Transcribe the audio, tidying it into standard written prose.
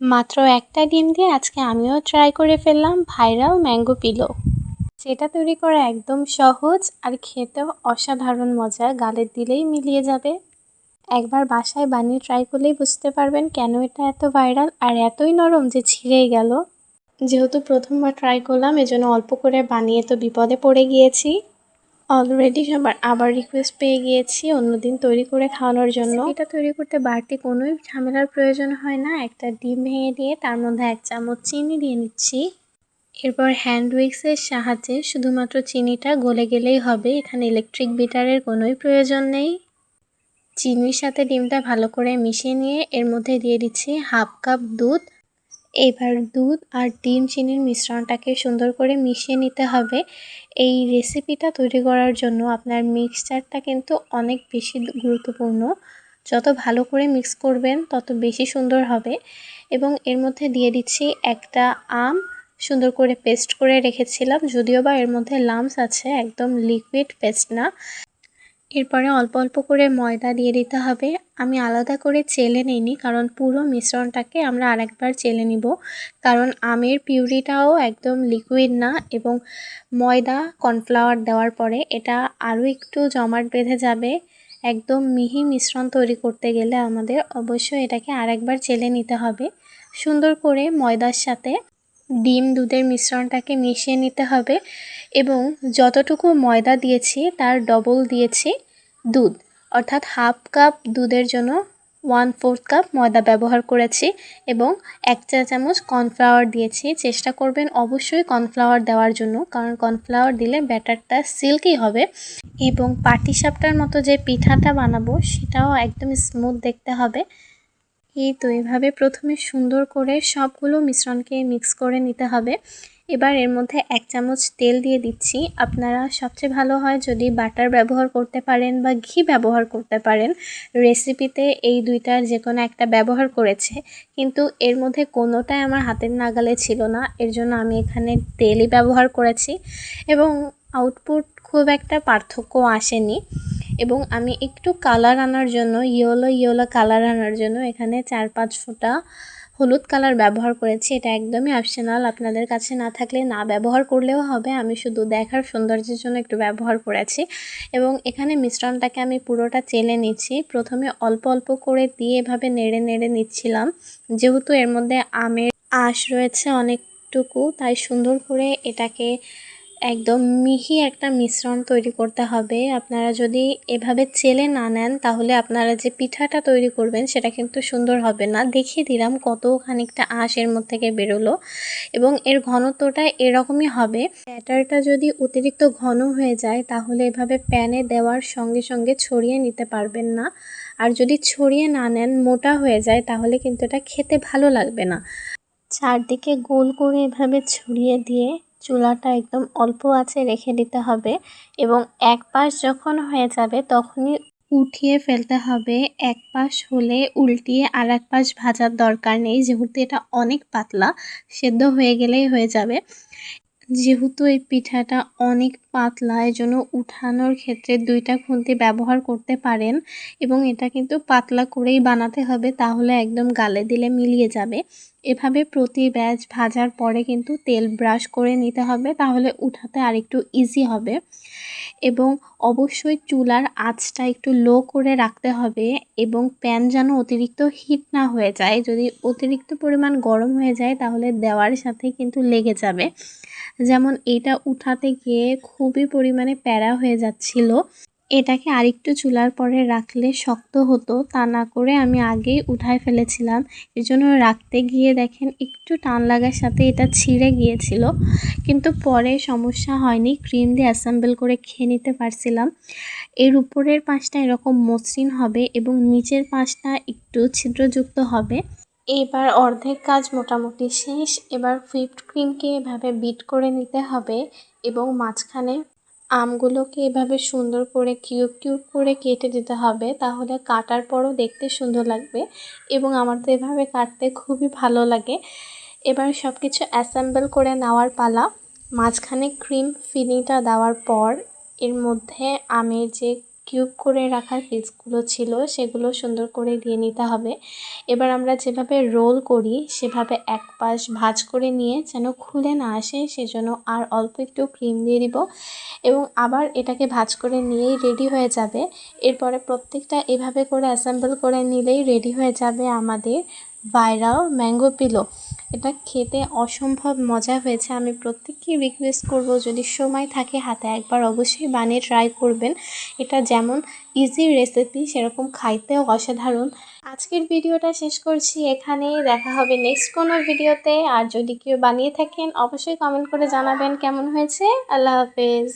মাত্র একটা ডিম দিয়ে আজকে আমিও ট্রাই করে ফেললাম ভাইরাল ম্যাঙ্গো পিলো। যেটা তৈরি করা একদম সহজ আর খেতেও অসাধারণ মজা, গালে দিলেই মিলিয়ে যাবে। একবার বাসায় বানিয়ে ট্রাই করলেই বুঝতে পারবেন কেন এটা এত ভাইরাল আর এতই নরম যে ছিঁড়েই গেল। যেহেতু প্রথমবার ট্রাই করলাম এজন্য অল্প করে বানিয়ে তো বিপদে পড়ে গিয়েছি। অলরেডি সবার আবার রিকোয়েস্ট পেয়ে গিয়েছি অন্যদিন তৈরি করে খাওয়ানোর জন্য। এটা তৈরি করতে বাড়তি কোনোই ঝামেলার প্রয়োজন হয় না। একটা ডিম ভেঙে দিয়ে তার মধ্যে 1 চামচ চিনি দিয়ে নিচ্ছি। এরপর হ্যান্ড উইক্সের সাহায্যে শুধুমাত্র চিনিটা গলে গেলেই হবে, এখানে ইলেকট্রিক বিটারের কোনোই প্রয়োজন নেই। চিনির সাথে ডিমটা ভালো করে মিশিয়ে নিয়ে এর মধ্যে দিয়ে দিচ্ছি 1/2 কাপ দুধ। এবার দুধ আর ডিম চিনির মিশ্রণটাকে সুন্দর করে মিশিয়ে নিতে হবে। এই রেসিপিটা তৈরি করার জন্য আপনার মিক্সচারটা কিন্তু অনেক বেশি গুরুত্বপূর্ণ। যত ভালো করে মিক্স করবেন তত বেশি সুন্দর হবে। এবং এর মধ্যে দিয়ে দিচ্ছি একটা আম সুন্দর করে পেস্ট করে রেখেছিলাম, যদিও বা এর মধ্যে লামস আছে, একদম লিকুইড পেস্ট না। এরপরে অল্প অল্প করে ময়দা দিয়ে দিতে হবে। আমি আলাদা করে চেলে নিইনি, কারণ পুরো মিশ্রণটাকে আমরা আরেকবার চেলে নিব, কারণ আমের পিউরিটাও একদম লিকুইড না এবং ময়দা কর্নফ্লাওয়ার দেওয়ার পরে এটা আরও একটু জমাট বেঁধে যাবে। একদম মিহি মিশ্রণ তৈরি করতে গেলে আমাদের অবশ্যই এটাকে আরেকবার চেলে নিতে হবে। সুন্দর করে ময়দার সাথে ডিম দুধের মিশ্রণটাকে মিশিয়ে নিতে হবে এবং যতটুকু ময়দা দিয়েছি তার ডবল দিয়েছি দুধ, অর্থাৎ 1/2 কাপ দুধের জন্য 1/4 কাপ ময়দা ব্যবহার করেছি এবং 1 চা চামচ কর্নফ্লাওয়ার দিয়েছি। চেষ্টা করবেন অবশ্যই কর্নফ্লাওয়ার দেওয়ার জন্য, কারণ কর্নফ্লাওয়ার দিলে ব্যাটারটা সিল্কি হবে এবং পাটিসাপটার মতো যে পিঠাটা বানাবো সেটাও একদম স্মুথ দেখতে হবে। এই তো এভাবে প্রথমে সুন্দর করে সবগুলো মিশ্রণকে মিক্স করে নিতে হবে। এবার এর মধ্যে 1 চামচ তেল দিয়ে দিচ্ছি। আপনারা সবচেয়ে ভালো হয় যদি বাটার ব্যবহার করতে পারেন বা ঘি ব্যবহার করতে পারেন। রেসিপিতে এই দুইটার যে কোনো একটা ব্যবহার করেছে, কিন্তু এর মধ্যে কোনোটাই আমার হাতের নাগালে ছিল না, এর জন্য আমি এখানে তেলই ব্যবহার করেছি এবং আউটপুট খুব একটা পার্থক্য আসেনি। এবং আমি একটু কালার আনার জন্য ইয়েলো কালার আনার জন্য এখানে 4-5 ফোঁটা হলুদ কালার ব্যবহার করেছি। এটা একদমই অপশনাল, আপনাদের কাছে না থাকলে না ব্যবহার করলেও হবে, আমি শুধু দেখার সৌন্দর্যের জন্য একটু ব্যবহার করেছি। এবং এখানে মিশ্রণটাকে আমি পুরোটা চেলে নিচ্ছি। প্রথমে অল্প অল্প করে দিয়ে এভাবে নেড়ে নেড়ে নিচ্ছিলাম, যেহেতু এর মধ্যে আমের আঁশ রয়েছে অনেকটুকু, তাই সুন্দর করে এটাকে একদম মিহি একটা মিশ্রণ তৈরি করতে হবে। আপনারা যদি এভাবে চেলে না নেন তাহলে আপনারা যে পিঠাটা তৈরি করবেন সেটা কিন্তু সুন্দর হবে না। দেখিয়ে দিলাম কত খানিকটা আঁশ এর মধ্যে থেকে বেরোলো এবং এর ঘনত্বটা এরকমই হবে। ব্যাটারটা যদি অতিরিক্ত ঘন হয়ে যায় তাহলে এভাবে প্যানে দেওয়ার সঙ্গে সঙ্গে ছড়িয়ে নিতে পারবেন না, আর যদি ছড়িয়ে না নেন মোটা হয়ে যায় তাহলে কিন্তু এটা খেতে ভালো লাগবে না। চারদিকে গোল করে এভাবে ছড়িয়ে দিয়ে চুলাটা একদম অল্প আঁচে রেখে দিতে হবে এবং এক পাশ যখন হয়ে যাবে তখনই উঠিয়ে ফেলতে হবে। এক পাশ হলে উল্টিয়ে আর এক পাশ ভাজার দরকার নেই, যেহেতু এটা অনেক পাতলা, সেদ্ধ হয়ে গেলেই হয়ে যাবে। যেহেতু এই পিঠাটা অনেক পাতলা এজন্য উঠানোর ক্ষেত্রে 2টা খুন্তি ব্যবহার করতে পারেন এবং এটা কিন্তু পাতলা করেই বানাতে হবে, তাহলে একদম গালে দিলে মিলিয়ে যাবে। এভাবে প্রতি ব্যাচ ভাজার পরে কিন্তু তেল ব্রাশ করে নিতে হবে, তাহলে উঠাতে আরেকটু ইজি হবে। এবং অবশ্যই চুলার আঁচটা একটু লো করে রাখতে হবে এবং প্যান যেন অতিরিক্ত হিট না হয়ে যায়। যদি অতিরিক্ত পরিমাণ গরম হয়ে যায় তাহলে দেওয়ার সাথে কিন্তু লেগে যাবে। যেমন এটা উঠাতে গিয়ে খুবই পরিমাণে প্যারা হয়ে যাচ্ছিল। এটাকে আরেকটু চুলার পরে রাখলে শক্ত হতো, তা না করে আমি আগেই উঠায় ফেলেছিলাম। এজন্য রাখতে গিয়ে দেখেন একটু টান লাগার সাথে এটা ছিঁড়ে গিয়েছিল, কিন্তু পরে সমস্যা হয়নি, ক্রিম দিয়ে অ্যাসেম্বল করে খেয়ে নিতে পারছিলাম। এর উপরের পাশটা এরকম মসৃণ হবে এবং নিচের পাশটা একটু ছিদ্রযুক্ত হবে। এবার অর্ধেক কাজ মোটামুটি শেষ। এবার হুইপড ক্রিমকে এভাবে বিট করে নিতে হবে এবং মাঝখানে আমগুলোকে এভাবে সুন্দর করে কিউব কিউব করে কেটে দিতে হবে, তাহলে কাটার পরও দেখতে সুন্দর লাগবে এবং আমার তো এভাবে কাটতে খুবই ভালো লাগে। এবার সব কিছু অ্যাসেম্বল করে নেওয়ার পালা। মাঝখানে ক্রিম ফিলিংটা দেওয়ার পর এর মধ্যে আমের যে কিউব করে রাখা পিসগুলো ছিল সেগুলো সুন্দর করে দিয়ে নিতে হবে। এবার আমরা যেভাবে রোল করি সেভাবে এক পাশ ভাঁজ করে নিয়ে যেন খুলে না আসে সেজন্য আর অল্প একটু ক্রিম দিয়ে দিব এবং আবার এটাকে ভাঁজ করে নিয়েই রেডি হয়ে যাবে। এরপরে প্রত্যেকটা এভাবে করে অ্যাসেম্বল করে নিলেই রেডি হয়ে যাবে আমাদের ভাইরাল ম্যাঙ্গো পিলো। এটা খেতে অসম্ভব মজা হয়েছে। আমি প্রত্যেককেই রিকোয়েস্ট করব যদি সময় থাকে হাতে একবার অবশ্যই বানিয়ে ট্রাই করবেন। এটা যেমন ইজি রেসিপি সেরকম খাইতেও অসাধারণ। আজকের ভিডিওটা শেষ করছি এখানেই। দেখা হবে নেক্সট কোনো ভিডিওতে। আর যদি কেউ বানিয়ে থাকেন অবশ্যই কমেন্ট করে জানাবেন কেমন হয়েছে। আল্লাহ হাফেজ।